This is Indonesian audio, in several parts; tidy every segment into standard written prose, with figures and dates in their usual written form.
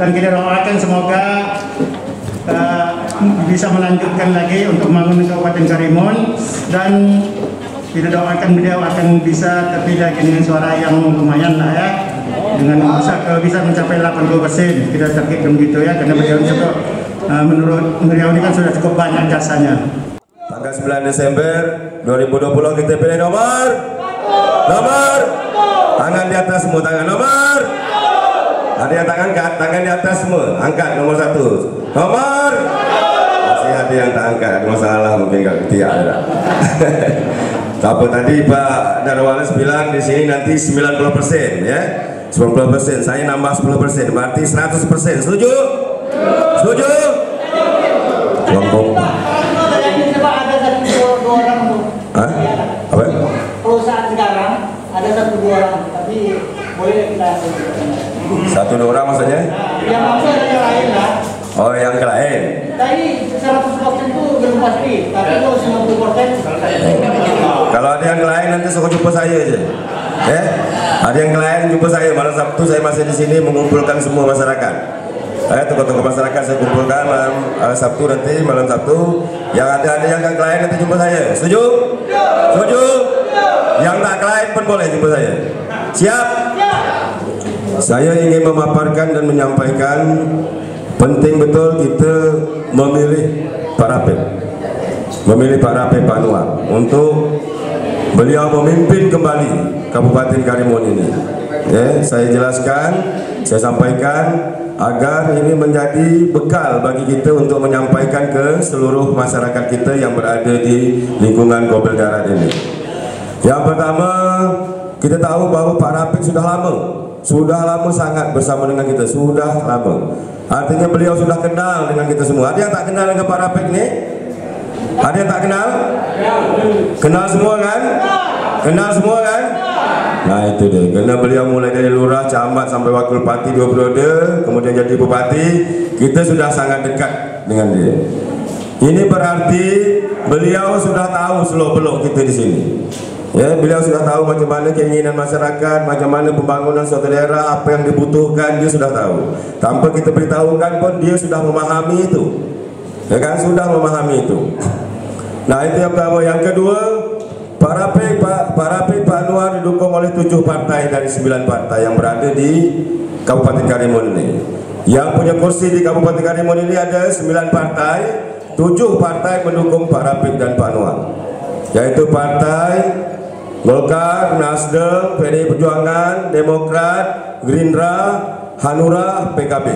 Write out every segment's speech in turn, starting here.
dan kita doakan semoga bisa melanjutkan lagi untuk membangun Kabupaten Karimun, dan kita doakan beliau akan bisa terpilih dengan suara yang lumayan lah ya, dengan bisa mencapai 80%. Kita targetkan begitu ya, karena beliau juga menurut beliau ini kan sudah cukup banyak jasanya. Tanggal 9 Desember 2020 kita pilih nomor tangan di atas semua, tangan nomor. Ada yang tangan di atas semua, angkat nomor 1. Nomor. Masih ada yang tak angkat, ada masalah mungkin nggak ketiak ada. Apa tadi Pak Darwanes bilang di sini nanti 90% ya, 90%. Saya nambah 10%, berarti 100%. Setuju? Setuju? Kelompok. Hah? Apa? Perusahaan sekarang ada 1-2 orang, tapi boleh kita 1-2 orang maksudnya? yang maksud ada yang lain lah. Oh, yang lain. Tadi 100% itu belum pasti, tapi kalau 90% Kalau ada yang lain nanti suka jumpa saya aja. Ya? Ada yang lain jumpa saya malam Sabtu, saya masih di sini mengumpulkan semua masyarakat. Tokoh-tokoh masyarakat saya kumpulkan malam Sabtu nanti, malam Sabtu. Yang ada yang lain nanti jumpa saya. Setuju? Setuju? Yang tak lain pun boleh jumpa saya. Siap? Saya ingin memaparkan dan menyampaikan penting betul kita memilih Pak Rapid. Memilih Pak Rapid Pak Anwar untuk beliau memimpin kembali Kabupaten Karimun ini. Ya, saya jelaskan, saya sampaikan agar ini menjadi bekal bagi kita untuk menyampaikan ke seluruh masyarakat kita yang berada di lingkungan Gobel Darat ini. Yang pertama, kita tahu bahwa Pak Rapid sudah lama sangat bersama dengan kita, sudah lama. Artinya beliau sudah kenal dengan kita semua. Ada yang tak kenal dengan Pak Rapid ini? Ada yang tak kenal? Kenal semua kan? Kenal semua kan? Nah itu dia, karena beliau mulai dari lurah, camat sampai wakil bupati 2 periode, kemudian jadi bupati, kita sudah sangat dekat dengan dia. Ini berarti beliau sudah tahu seluk-beluk kita di sini. Ya, beliau sudah tahu macam mana keinginan masyarakat, macam mana pembangunan suatu daerah, apa yang dibutuhkan, dia sudah tahu. Tanpa kita beritahukan pun dia sudah memahami itu. Ya kan, sudah memahami itu. Nah itu yang pertama. Yang kedua, Pak Rapid Pak Anwar didukung oleh 7 partai dari 9 partai yang berada di Kabupaten Karimun ini. Yang punya kursi di Kabupaten Karimun ini ada 9 partai, 7 partai mendukung Pak Rapid dan Pak Anwar, yaitu Partai Golkar, Nasdem, PDI Perjuangan, Demokrat, Gerindra, Hanura, PKB.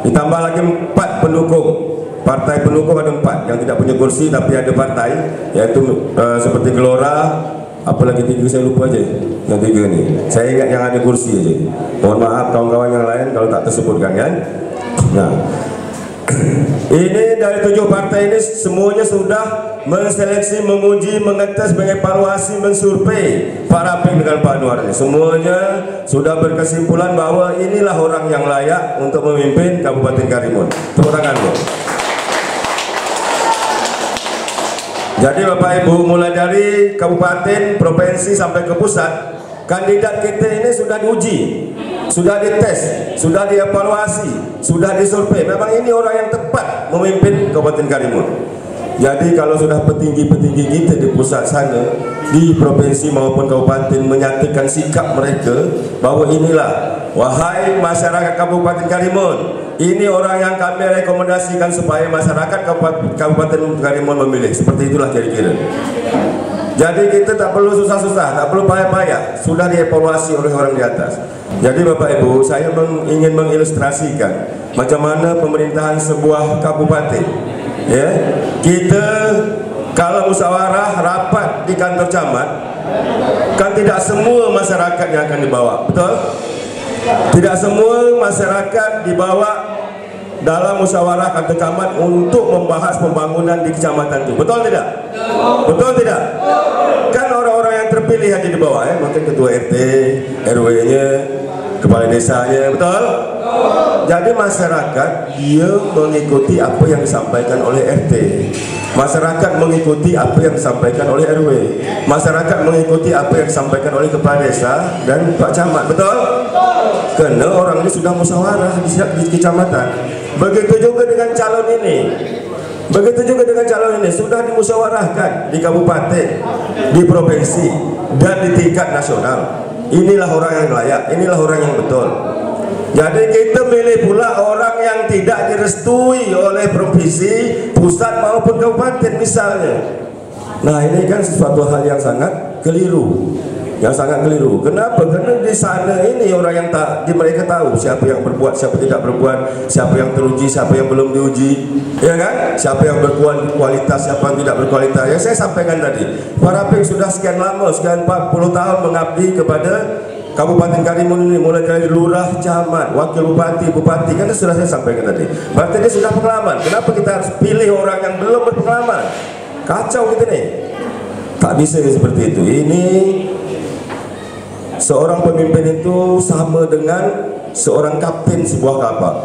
Ditambah lagi 4 pendukung. Partai pendukung ada 4 yang tidak punya kursi tapi ada partai, yaitu seperti Gelora, apalagi 3 saya lupa aja. Yang 3 nih, saya ingat yang ada kursi aja. Mohon maaf kawan-kawan yang lain kalau tak tersebutkan kan. Nah, ini dari 7 partai ini semuanya sudah menseleksi, menguji, mengetes, mengevaluasi, mensurvei Pak Rapid dengan Pak Anwar ini. Semuanya sudah berkesimpulan bahwa inilah orang yang layak untuk memimpin Kabupaten Karimun. Tepuk tangan bro. Jadi Bapak Ibu, mulai dari kabupaten, provinsi sampai ke pusat, kandidat kita ini sudah diuji, sudah dites, sudah dievaluasi, sudah disurvei. Memang ini orang yang tepat memimpin Kabupaten Karimun. Jadi kalau sudah petinggi-petinggi kita di pusat sana, di provinsi maupun kabupaten menyatakan sikap mereka bahwa inilah, wahai masyarakat Kabupaten Karimun, ini orang yang kami rekomendasikan supaya masyarakat Kabupaten Karimun memilih. Seperti itulah kira-kira. Jadi kita tak perlu susah-susah, tak perlu payah-payah, sudah dievaluasi oleh orang di atas. Jadi Bapak Ibu, saya ingin mengilustrasikan macam mana pemerintahan sebuah kabupaten. Ya, kita kalau musyawarah rapat di kantor camat, kan tidak semua masyarakat yang akan dibawa, betul? Tidak semua masyarakat dibawa dalam musyawarah kantor camat untuk membahas pembangunan di kecamatan itu, betul tidak? Betul tidak? Kan orang-orang yang terpilih aja dibawa, ya, mungkin ketua RT, RW-nya, kepala desanya, betul? Jadi masyarakat dia mengikuti apa yang disampaikan oleh RT, masyarakat mengikuti apa yang disampaikan oleh RW, masyarakat mengikuti apa yang disampaikan oleh kepala desa dan Pak Camat, betul? Karena orang ini sudah musyawarah di kecamatan. Begitu juga dengan calon ini. Begitu juga dengan calon ini sudah dimusyawarahkan di kabupaten, di provinsi, dan di tingkat nasional. Inilah orang yang layak, inilah orang yang betul. Jadi kita milih pula orang yang tidak direstui oleh provinsi, pusat maupun kabupaten misalnya. Nah ini kan sesuatu hal yang sangat keliru. Yang sangat keliru. Kenapa? Karena di sana ini orang yang mereka tahu siapa yang berbuat, siapa tidak berbuat, siapa yang teruji, siapa yang belum diuji, ya kan? Siapa yang berkualitas, siapa yang tidak berkualitas. Yang saya sampaikan tadi, Pak Rafiq sudah sekian lama, sekian 40 tahun mengabdi kepada Kabupaten Karimun ini, mulai dari lurah, camat, wakil bupati, bupati, kan sudah saya sampaikan tadi. Berarti dia sudah pengalaman. Kenapa kita harus pilih orang yang belum berpengalaman? Kacau kita nih. Tak bisa seperti itu. Ini seorang pemimpin itu sama dengan seorang kapten sebuah kapal.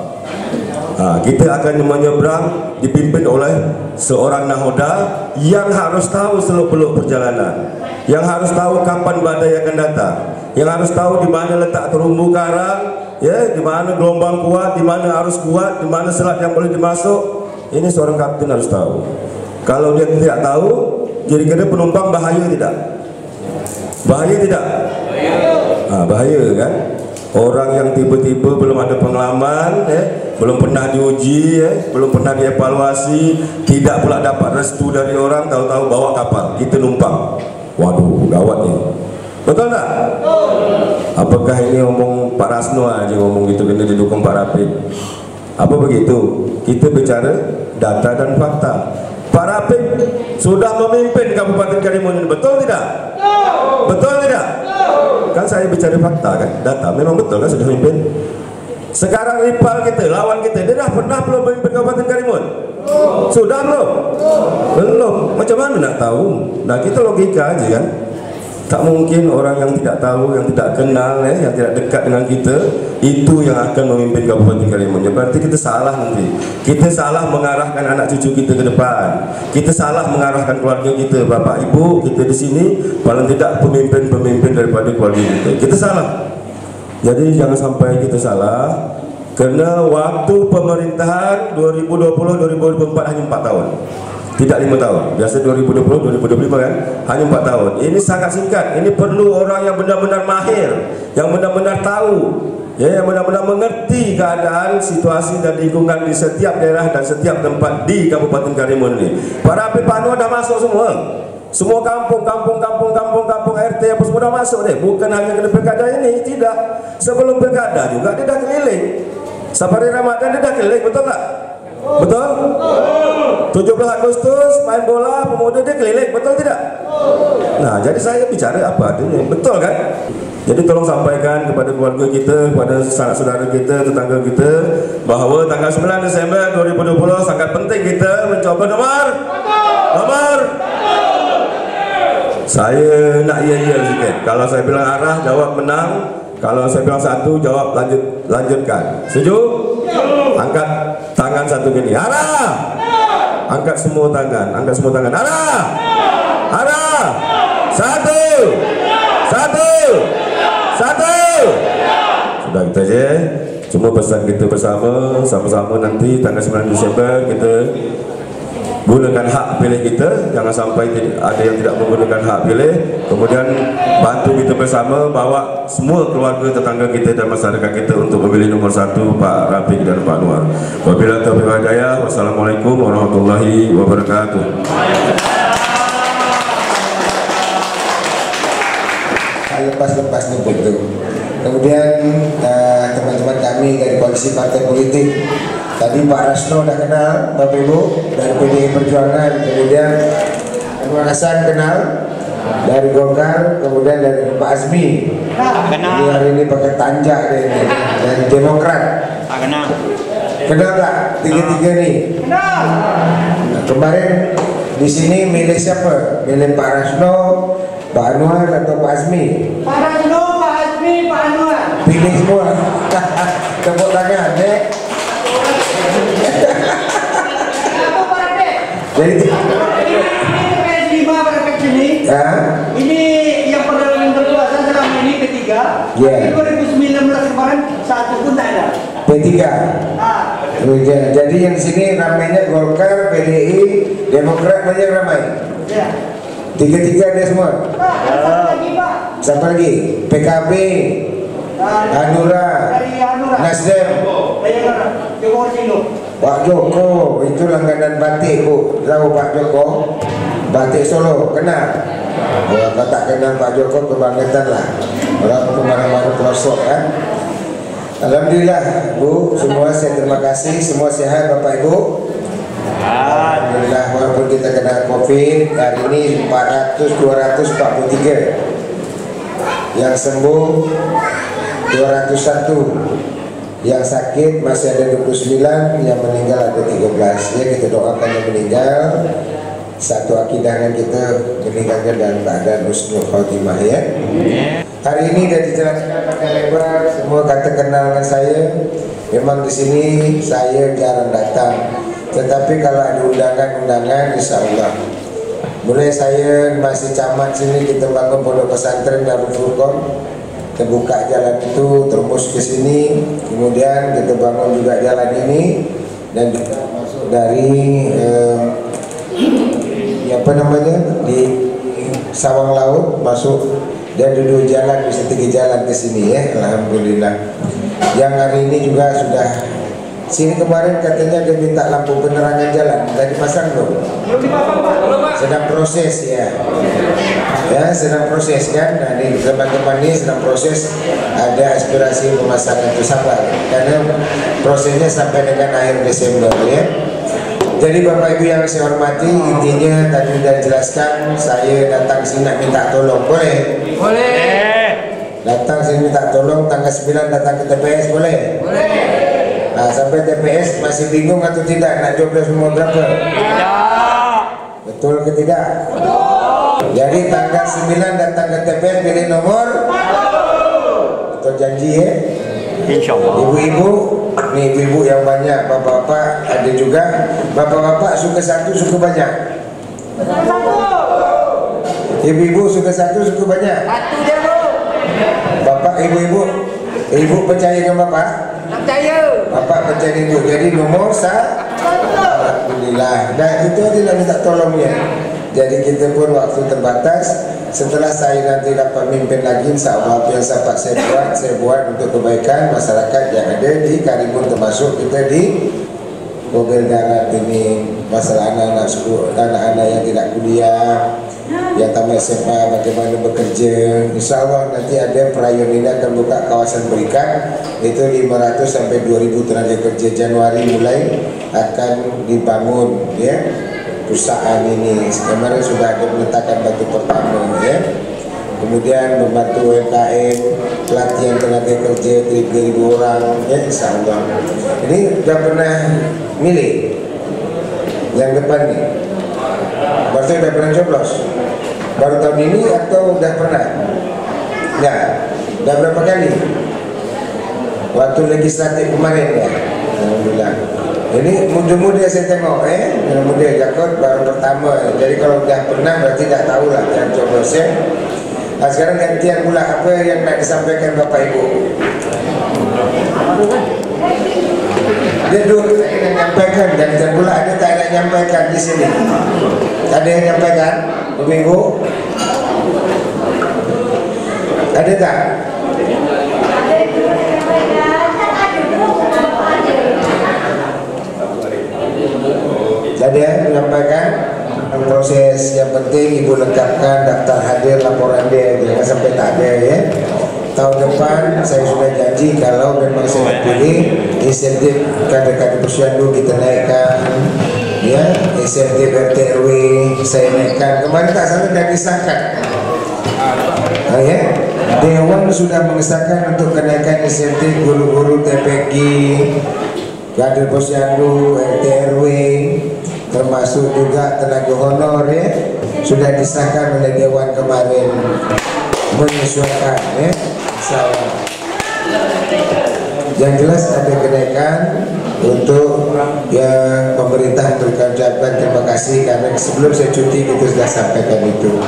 Kita akan menyeberang dipimpin oleh seorang nahoda yang harus tahu seluk-beluk perjalanan, yang harus tahu kapan badai akan datang, yang harus tahu di mana letak terumbu karang, ya, di mana gelombang kuat, di mana arus kuat, di mana selat yang boleh dimasuk. Ini seorang kapten harus tahu. Kalau dia tidak tahu, kira-kira penumpang bahaya tidak? Bahaya tidak? Bahaya kan? Orang yang tiba-tiba belum ada pengalaman, belum pernah diuji, belum pernah dievaluasi, tidak pula dapat restu dari orang, tahu-tahu bawa kapal, kita numpang. Waduh, gawat nih. Betul tak? Apakah ini ngomong Pak Rasno aja ngomong gitu, kena didukung Pak Rafiq? Apa begitu? Kita bicara data dan fakta. Pak Rafiq sudah memimpin Kabupaten Karimun ini, betul tidak? Betul tidak? Kan saya bicara fakta kan, data memang betul kan sudah memimpin. Sekarang rival kita, lawan kita, dia dah pernah belum memimpin Kabupaten Karimun? Sudah belum? Belum. Macam mana nak tahu? Nah kita logika aja kan. Tak mungkin orang yang tidak tahu, yang tidak kenal, yang tidak dekat dengan kita, itu yang akan memimpin Kabupaten Karimun. Berarti kita salah nanti. Kita salah mengarahkan anak cucu kita ke depan. Kita salah mengarahkan keluarga kita, bapak ibu kita di sini, paling tidak pemimpin-pemimpin daripada keluarga kita. Kita salah. Jadi jangan sampai kita salah. Karena waktu pemerintahan 2020-2024 hanya 4 tahun. Tidak 5 tahun, biasa 2020-2025 kan, hanya 4 tahun. Ini sangat singkat. Ini perlu orang yang benar-benar mahir, yang benar-benar tahu, yang benar-benar mengerti keadaan, situasi dan lingkungan di setiap daerah dan setiap tempat di Kabupaten Karimun ini. Para Panu dah masuk semua. Semua kampung RT apa semua dah masuk deh. Bukan hanya kena pilkada ini, tidak. Sebelum pilkada juga dia dah keliling. Safari Ramadan dia dah keliling, betul tak? Betul? 17 Agustus main bola pemuda dia keliling, betul tidak? Nah, jadi saya bicara apa adanya, betul kan? Jadi tolong sampaikan kepada keluarga kita, kepada sanak saudara kita, tetangga kita, bahawa tanggal 9 Desember 2020 sangat penting kita mencoba nomor. Saya nak iya-iya sikit. Kalau saya bilang arah, jawab menang. Kalau saya bilang satu, jawab lanjutkan. Setuju? Angkat tangan satu gini. Arah. Angkat semua tangan. Arah. Satu. Sudah kita aja. Cuma pesan kita bersama, sama-sama nanti tanggal 9 Desember kita gunakan hak pilih kita. Jangan sampai ada yang tidak menggunakan hak pilih. Kemudian bantu kita bersama bawa semua keluarga, tetangga kita dan masyarakat kita untuk memilih nomor 1 Pak Rafiq dan Pak Anwar. Wabillahi taufiq wal hidayah. Wassalamualaikum warahmatullahi wabarakatuh. Lepas nyebut itu. Kemudian teman-teman kami dari koalisi partai politik, tadi Pak Rasno dah kenal, Bapak Ibu dari PDI Perjuangan, kemudian Anwar Hasan kenal dari Golkar, kemudian dari Pak Azmi. Jadi hari ini pakai tanjak dari Demokrat. Kenal tak tiga-tiga nih? Kenal. Nah, kemarin di sini milih siapa? Milih Pak Rasno, Pak Anwar atau Pak Azmi? Pak Rasno, Pak Azmi, Pak Anwar. Pilih semua. Tepuk tangan, Dek. Jadi ini PS5 pada sini. ya, Ini yang perdana berkuasa selama ini ketiga. Yeah. Di 2019 kemarin P3. Jadi yang di sini ramainya Golkar, PDI, Demokrat banyak ramai. Ya. Tiga-tiga dia semua. Siapa lagi? PKB, Hanura, Nasdem, Pak Joko. Itu langganan batik, Bu. Tahu Pak Joko? Batik Solo, kenal? Kalau tak kenal Pak Joko, kebangetan lah. Orang kemana-mana pelosok kan. Alhamdulillah Bu, semua saya terima kasih, semua sehat Bapak Ibu. Alhamdulillah, walaupun kita kena COVID, hari ini 243, yang sembuh 201, yang sakit masih ada 29, yang meninggal ada 13. Ya, kita doakan yang meninggal. Satu akidahnya kita meninggalkan dalam keadaan husnul khotimah ya. Hari ini sudah dijelaskan pakai lebar, semua kata kenal dengan saya. Memang di sini saya jarang datang, tetapi kalau ada undangan-undangan, insya Allah. Mulai saya masih camat sini, kita bangun pondok pesantren Darul Furqan, kita buka jalan itu terus ke sini, kemudian kita bangun juga jalan ini, dan juga masuk dari apa namanya di Sawang Laut masuk, dan dua jalan, bisa 3 jalan ke sini ya. Alhamdulillah. Yang hari ini juga sudah sini, kemarin katanya dia minta lampu penerangan jalan, sudah dipasang belum? Sedang proses ya. Ya, sedang proses kan. Nah, di teman-teman ini sedang proses, ada aspirasi pemasangan itu, sabar karena prosesnya sampai dengan akhir Desember ya. Jadi Bapak Ibu yang saya hormati, intinya tadi sudah dijelaskan, saya datang sini nak minta tolong, boleh? Boleh. Datang sini minta tolong, tanggal 9 datang ke TPS, boleh? Boleh. Nah, sampai TPS masih bingung atau tidak nak coblos nomor berapa? Tidak. Betul ke tidak? Betul. Jadi tanggal 9 datang ke TPS pilih nomor? Betul janji ya? Insyaallah. Ibu-ibu, nih ibu-ibu yang banyak, bapak-bapak ada juga. Bapak-bapak suka satu, suka banyak. Ibu-ibu suka satu, suka banyak. Satu je Bu. Bapak, ibu-ibu, ibu percaya dengan bapak? Percaya. Bapak percaya ibu. Jadi nomor alhamdulillah. Dan itu aja nak minta tolongnya. Jadi kita pun waktu terbatas. Setelah saya nanti dapat mimpin lagi, insya Allah yang sempat saya buat untuk kebaikan masyarakat yang ada di Karimun, termasuk kita di mobil darat ini, masalah anak-anak yang tidak kuliah, yang tamat SMA, bagaimana bekerja. Insya Allah nanti ada Prayon ini akan buka kawasan berikan, itu 500 sampai 2000 tenaga kerja. Januari mulai akan dibangun ya perusahaan ini. Kemarin sudah ada peletakan batu pertama ya. Kemudian membantu UMKM, pelatihan tenaga kerja 3.000 orang ya, insya Allah. Ini sudah pernah milih yang depan nih? Berarti sudah pernah coblos? Baru tahun ini atau sudah pernah? Ya, sudah berapa kali? Waktu legislatif kemarin ya. Alhamdulillah. Ini muda-muda saya tengok muda Jakot baru pertama. Jadi kalau sudah pernah berarti tidak tahu lah yang coblosnya. Nah, sekarang gantian pula apa yang nak disampaikan Bapak Ibu. Dia dulu yang nyampaikan, gantian pula ada tak ada nyampaikan di sini. Ada yang nyampaikan Ibu? Ada tak? Jadi menyampaikan proses yang penting Ibu lengkapkan daftar hadir laporan dia, jangan sampai tak ada ya. Tahun depan saya sudah janji kalau memang saya pilih, insentif kader-kader posyandu kita naikkan ya, insentif RT RW saya naikkan. Kemarin tak salah sudah disahkan ya, Dewan sudah mengesahkan untuk kenaikan insentif guru-guru TPG, kader posyandu, RT RW, termasuk juga tenaga honor ya, sudah disahkan oleh Dewan kemarin, menyesuaikan ya. Yang jelas ada kenaikan untuk yang pemerintah berucapkan terima kasih karena sebelum saya cuti kita sudah sampaikan itu.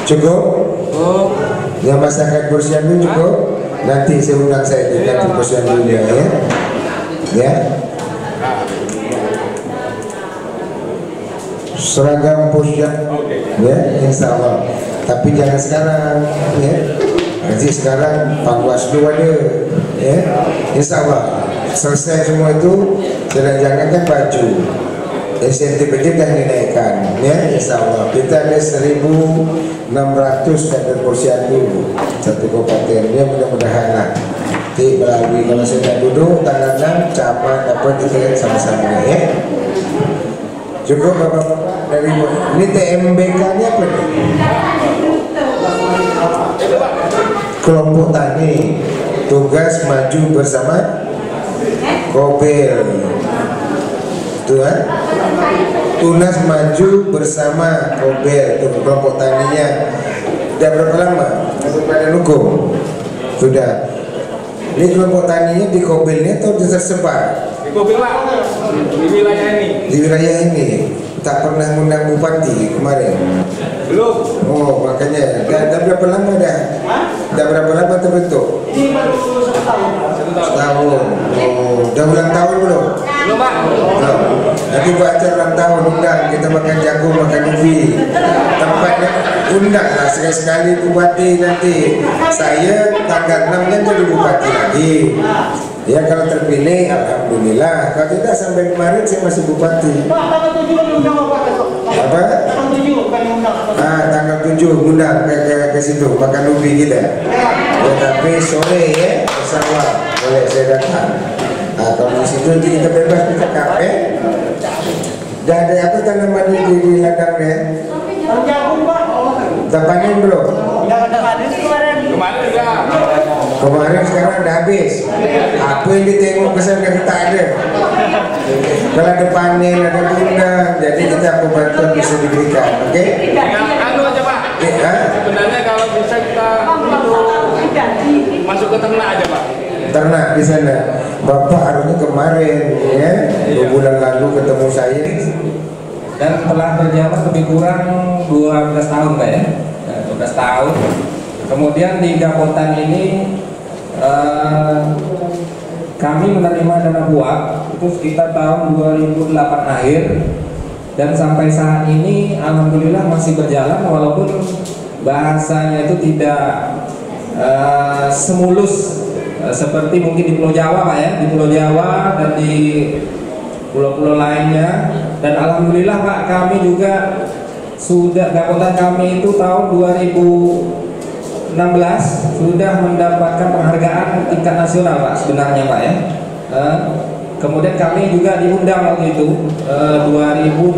Cukup? Yang masyarakat posyandu cukup? Nanti saya undang saya di kantor Posyandu ya. Ya. Seragam Posyandu ya, insya Allah. Tapi jangan sekarang ya. Nanti sekarang Pak Waslu ada ya. Insya Allah selesai semua itu. Jangan kan baju insentif itu dah dinaikkan ya, insya Allah. Kita ada 1.600 kader Posyandu satu kabupaten ya, mudah-mudahan lah nanti melalui kalau saya duduk tanggal 6 camat apa kita sama-sama ya. Cukup Bapak dari ini TMBK nya apa nih? Kelompok tani tugas maju bersama Kopel Tuhan Tunas maju bersama Kopel itu kelompok taninya. Sudah berapa lama pada hukum? Sudah. Ini kelompok taninya di Kopelnya atau tersebar? Di Kopel Pak, di wilayah ini. Di wilayah ini. Tak pernah mengundang bupati kemarin. Belum. Oh, makanya. Dah berapa lama dah? Dah berapa lama terbentuk? Ini baru 1 tahun. Setahun. Oh, dah ulang tahun belum? Belum Pak. Belum. Nanti buat acara ulang tahun undang kita makan jagung, makan ubi. Tempatnya undang lah sekali-sekali bupati nanti. Saya tanggal 6 nya jadi bupati lagi. Ya kalau terpilih alhamdulillah. Kalau tidak sampai kemarin saya masih bupati. Pak, tanggal 7 kan undang Pak besok. Apa? Tanggal 7 kan undang. Tanggal 7 undang ke situ makan ubi kita. Ya, tapi sore ya bersama boleh saya datang. Kalau di situ nanti kita bebas bercakap ya. Dah ada apa tanaman di ladangnya? Kalau jagung Pak, Dah panen belum? udah ada panen kemarin. Kemarin juga. Kemarin sekarang dah habis. Apa yang ditengok kesan yang tak ada? Kalau ada panen, ada undang, jadi kita bantuan bisa diberikan, oke? Anu aja Pak. Sebenarnya kalau bisa kita itu masuk ke ternak aja Pak. Ternak di sana. Bapak harusnya kemarin ya, 2 bulan lalu ketemu saya. Dan telah berjalan lebih kurang 12 tahun Pak ya, 12 tahun. Kemudian di Gapotan ini kami menerima dana buat itu sekitar tahun 2008 akhir, dan sampai saat ini alhamdulillah masih berjalan walaupun bahasanya itu tidak semulus seperti mungkin di Pulau Jawa Pak ya, di Pulau Jawa dan di pulau-pulau lainnya. Dan alhamdulillah Pak, kami juga sudah Gapotan kami itu tahun 2016 sudah mendapatkan penghargaan tingkat nasional Pak sebenarnya Pak ya. Kemudian kami juga diundang waktu itu 2016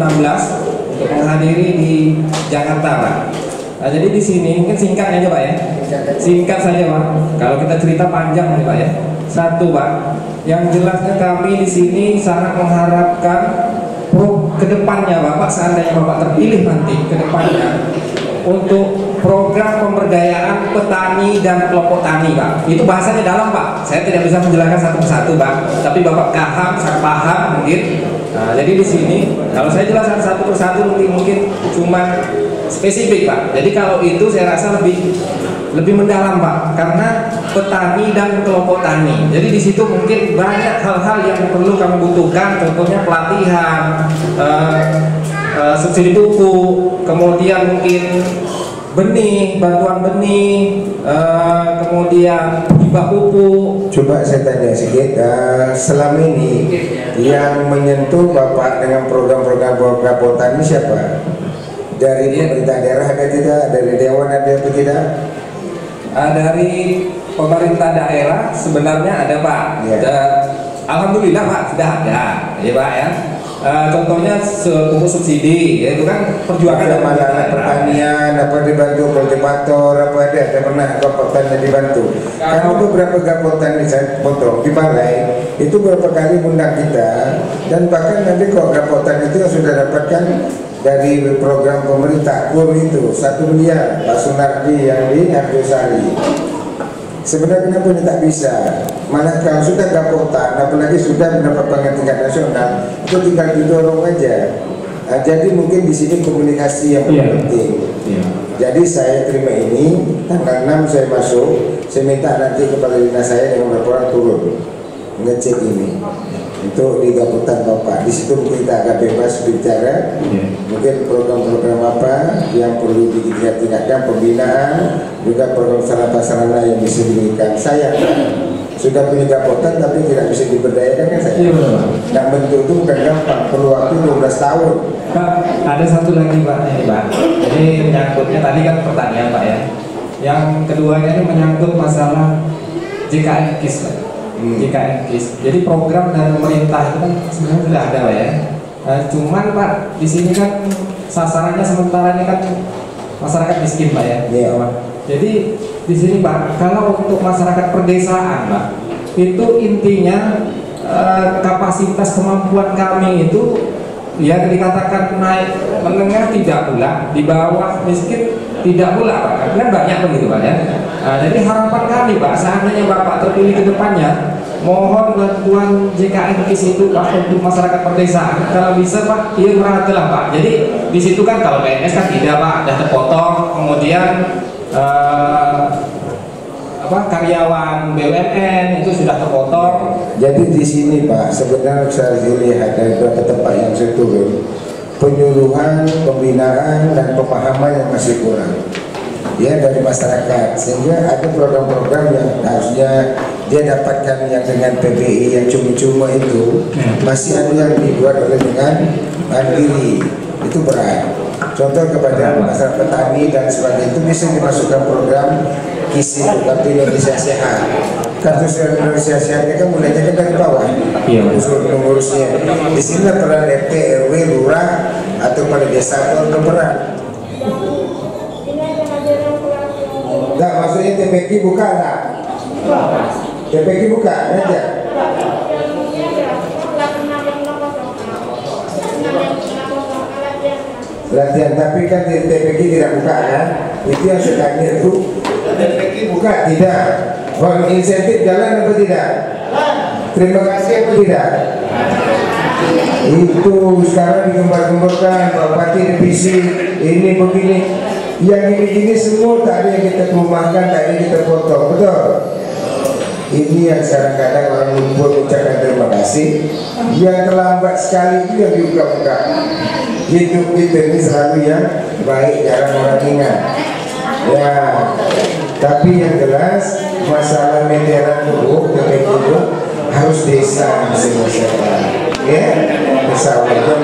untuk menghadiri di Jakarta Pak. Nah, jadi di sini mungkin singkat aja Pak ya. Singkat saja Pak. Kalau kita cerita panjang nih Pak ya. Satu Pak, yang jelasnya kami di sini sangat mengharapkan kedepannya Bapak, seandainya Bapak terpilih nanti kedepannya untuk program pemberdayaan petani dan kelompok tani Pak. Itu bahasanya dalam Pak. Saya tidak bisa menjelaskan satu persatu Pak. Tapi Bapak paham, saya paham mungkin. Nah, jadi di sini kalau saya jelaskan satu persatu mungkin cuma spesifik Pak. Jadi kalau itu saya rasa lebih mendalam Pak, karena petani dan kelompok tani. Jadi di situ mungkin banyak hal-hal yang perlu kami butuhkan, contohnya pelatihan, subsidi pupuk, kemudian mungkin benih, bantuan benih, kemudian hibah pupuk. Coba saya tanya sedikit, selama ini yang menyentuh Bapak dengan program-program Gapotan ini siapa? Dari pemerintah daerah ada tidak? Dari dewan ada atau tidak? Dari pemerintah daerah sebenarnya ada Pak. Ya. Alhamdulillah Pak sudah ada, ya Pak ya. Contohnya pupuk subsidi, yaitu kan perjuangan ada dari anak pertanian, apa dibantu kultivator, apa ada pernah Gapotan yang dibantu. Karena beberapa Gapotan di potong di balai itu beberapa kali undang kita, dan bahkan nanti kok Gapotan itu yang sudah dapatkan dari program pemerintah KUR itu 1 miliar Pak Sunardi yang di Arjosari. Sebenarnya kenapa ini tak bisa? Mana kalau sudah Gapotan, apalagi sudah mendapat tingkat nasional, itu tinggal didorong aja. Nah, jadi mungkin di sini komunikasi yang penting. Jadi saya terima ini, tanggal 6 saya masuk, saya minta nanti kepala dinas saya dengan laporan turun ngecek ini untuk di gaputan Bapak. Di situ kita agak bebas bicara, mungkin program-program apa yang perlu ditingkatkan, pembinaan, juga program sarana-sarana yang bisa diberikan. Saya sudah punya gaputan tapi tidak bisa diberdayakan kan saya. Iya betul Pak. Dan bentuk itu bukan gampang, perlu waktu 12 tahun. Pak, ada satu lagi Pak, ini Pak. Jadi menyangkutnya tadi kan pertanyaan Pak ya. Yang keduanya ini menyangkut masalah JKN KIS Pak. JKN KIS. Jadi program dari pemerintah itu kan sebenarnya sudah ada Pak ya. Cuman Pak di sini kan sasarannya sementara ini kan masyarakat miskin Pak ya. Iya. Jadi di sini Pak, kalau untuk masyarakat perdesaan Pak, itu intinya kapasitas kemampuan kami itu ya dikatakan naik menengah tidak pula, di bawah miskin tidak pula Pak, kan banyak begitu Pak ya. Jadi harapan kami Pak, seandainya Bapak terpilih ke depannya, mohon bantuan JKN KIS itu Pak untuk masyarakat perdesaan. Kalau bisa Pak, iya merata Pak. Jadi di situ kan kalau PNS kan tidak Pak, ada terpotong, kemudian karyawan BUMN itu sudah terpotong. Jadi di sini Pak, sebenarnya saya lihat dari beberapa tempat yang saya turun, penyuluhan, pembinaan dan pemahaman yang masih kurang ya dari masyarakat, sehingga ada program-program yang harusnya dia dapatkan yang dengan PBI yang cuma-cuma itu masih ada yang dibuat oleh dengan mandiri, itu berat. Contoh kepada masyarakat petani dan sebagainya itu bisa dimasukkan program KIS itu, Kartu Indonesia Sehat. Kartu Indonesia Sehatnya kan mulainya dari bawah, usul pengurusnya. Di sini peran RT, RW, lurah atau pada desa itu berperan. Enggak, maksudnya TPQ buka lah. TPQ buka aja. Latihan, tapi kan TPQ tidak buka kan? Itu yang sedangnya itu TPQ buka tidak. Uang insentif jalan apa tidak? Terima kasih apa tidak? Itu sekarang digembar-gemborkan Bupati revisi ini begini. Yang ini semua tadi yang kita rumahkan, tadi kita potong, betul? Ini yang kadang-kadang orang lupa ucapkan terima kasih. Yang terlambat sekali itu yang dibuka-buka. Hidup kita ini selalu yang baik, jarang orang ingat. Ya, tapi yang jelas masalah meteran dulu, itu harus desa masing-masing. Ya, desa wajib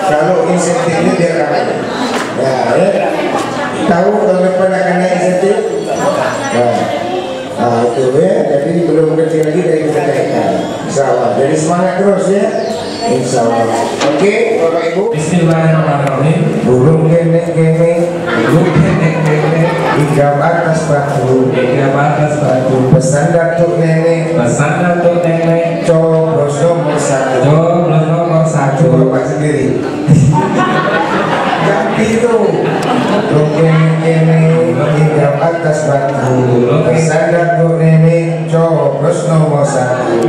kalau insentifnya dia akan. Ya, tahu kalau depan akan naik insentif? Nah, itu ya. Jadi belum kecil lagi dari kita naikkan. Insyaallah. Jadi semangat terus ya. Insyaallah. Oke, Bapak Ibu. Bismillahirrahmanirrahim. Burung kene-kene, hingga atas batu, pesan datuk nenek, coblos nomor satu, Bapak sendiri. Tapi itu burung kene-kene, hingga atas batu, pesan datuk nenek, coblos nomor satu.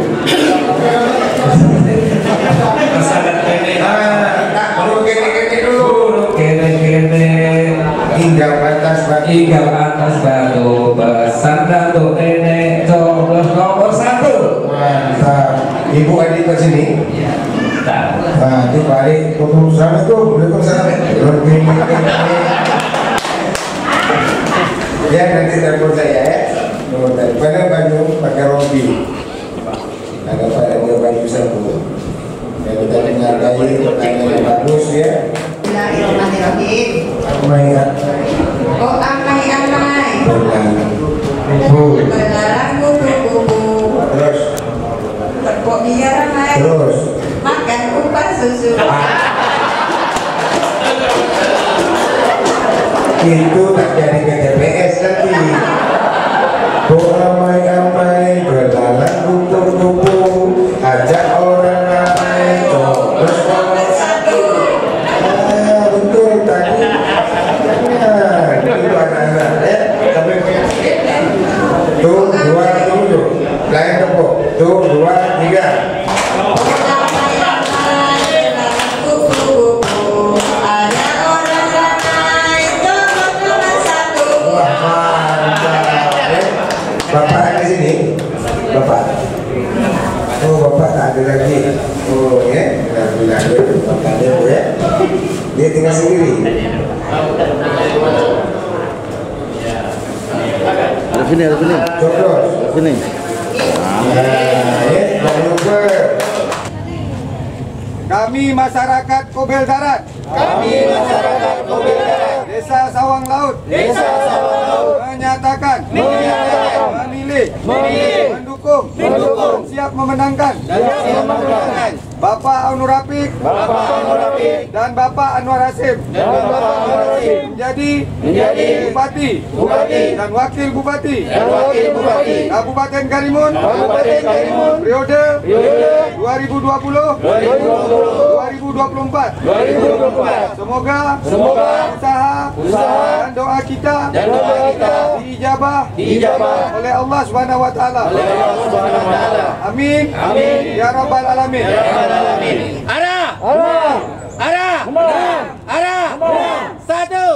Hingga atas batu, pesan datuk nenek, coblos nomor satu. Mantap. Ibu adik ke sini. Nah, itu balik. Assalamualaikum. Waalaikumsalam. Ya, nanti telepon saya ya. Daripada Bandung pakai rompi. Ada pada dia baju sabu. Ya, kita menghargai pertanyaan yang bagus ya. Bismillahirrahmanirrahim. Amai. Oh amai. Berlarang kuku-kuku. Terus. Berpok biar amai. Terus. Makan kupat susu. Itu tak jadi ke TPS nanti. Amai berlarang kupu-kupu, ajak orang ramai, coblos nomor satu. Betul tadi. Itu anak-anak ya. Sampai tuh 2 dulu. Lain tepuk. Tuh 2 3. Ada orang ramai, coblos Bapak. Oh, Bapak tak ada lagi. Oh, ya. Alhamdulillah ada. Bapak ada ya. Dia tinggal sendiri. Ada sini. Cokros. Sini. Jangan lupa. Kami masyarakat Kobel Darat. Desa Sawang Laut. Menyatakan. Memilih. Mendukung. Siap memenangkan. Bapak Onur Rafiq dan Bapak Anwar Hasim menjadi Bupati dan Wakil Bupati Kabupaten Karimun periode 2020-2024. Semoga usaha dan doa kita diijabah oleh Allah Subhanahu wa taala. Amin. Ya rabbal alamin. Ara. Satu.